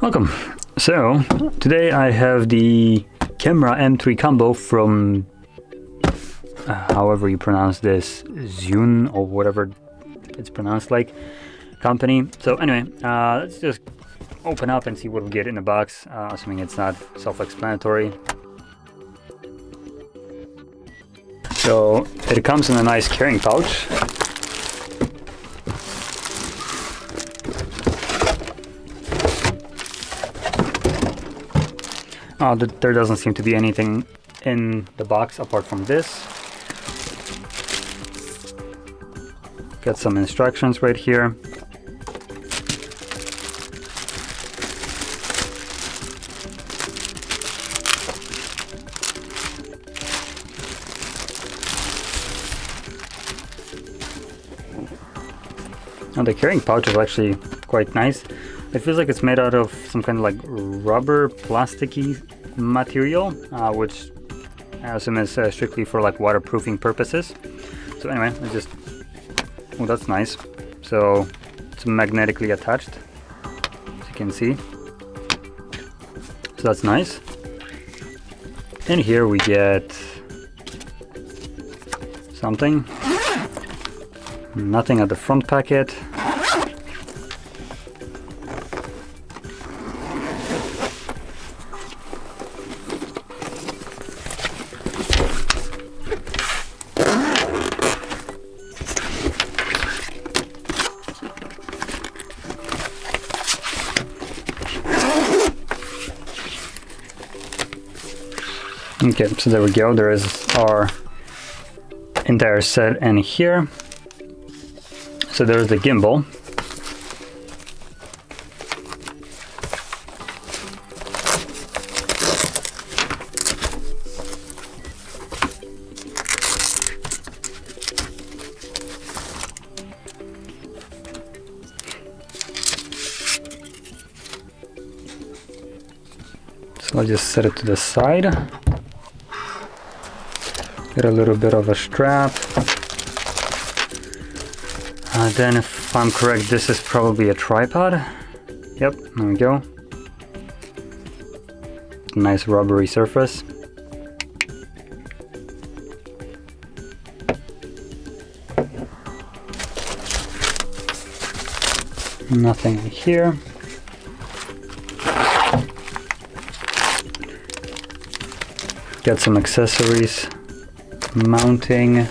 Welcome. So today I have the camera M3 combo from however you pronounce this, ZHIYUN or whatever it's pronounced like, company. So anyway, let's just open up and see what we get in the box, assuming it's not self-explanatory. So it comes in a nice carrying pouch. There doesn't seem to be anything in the box apart from this. Got some instructions right here. Now the carrying pouch is actually quite nice. It feels like it's made out of some kind of like rubber, plasticky material, which I assume is strictly for like waterproofing purposes. So anyway, oh, that's nice. So it's magnetically attached, as you can see. So that's nice. And here we get something. Nothing at the front packet. Okay, so there we go. There is our entire set in here. So there's the gimbal. So I'll just set it to the side. Get a little bit of a strap. Then if I'm correct, this is probably a tripod. Yep, there we go. Nice rubbery surface. Nothing here. Got some accessories. Mounting.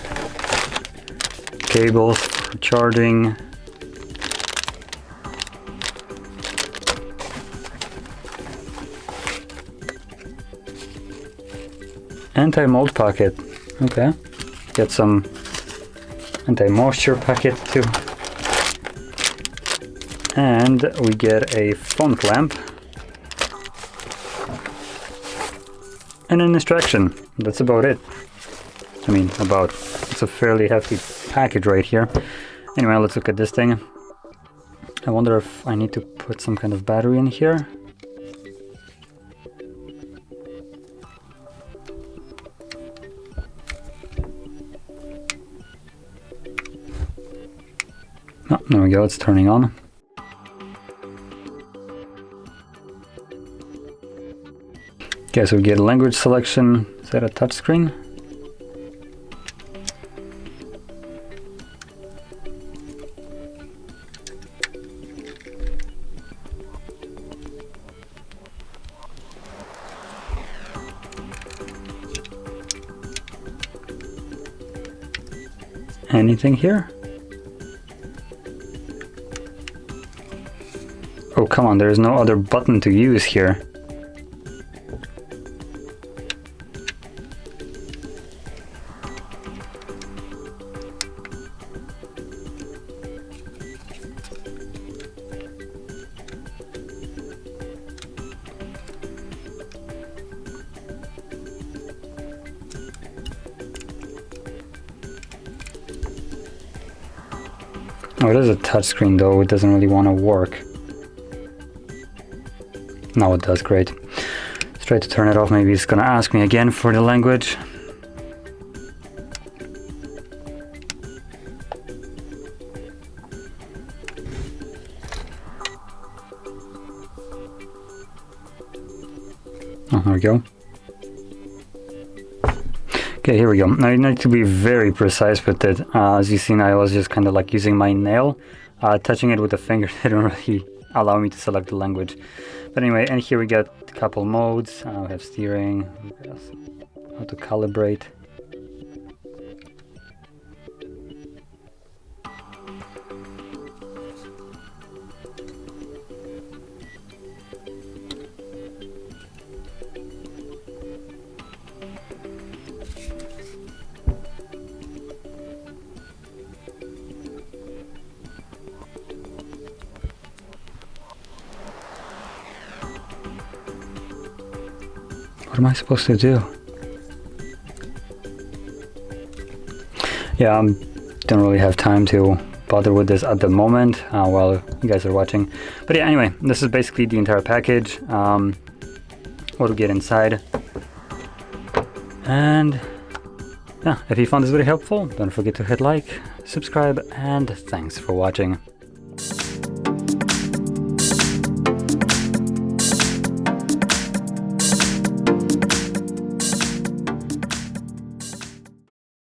Cables for charging. Anti-mold pocket. Okay. Get some anti-moisture packet too. And we get a phone clamp. And an instruction. That's about it. I mean, it's a fairly hefty package right here. Anyway, let's look at this thing. I wonder if I need to put some kind of battery in here. Oh, there we go, it's turning on. Okay, so we get language selection. Is that a touchscreen? Anything here? Oh, come on, there's no other button to use here. Oh, it is a touchscreen though, it doesn't really want to work. Now it does, great. Let's try to turn it off, maybe it's gonna ask me again for the language. Oh, there we go. Okay, here we go. Now you need to be very precise with it. As you see, I was just kind of like using my nail. Touching it with the finger didn't really allow me to select the language. But anyway, and here we got a couple modes. We have steering, how to calibrate. What am I supposed to do? Yeah, don't really have time to bother with this at the moment while you guys are watching. But yeah, anyway, this is basically the entire package. What we get inside. And yeah, if you found this video helpful, don't forget to hit like, subscribe, and thanks for watching.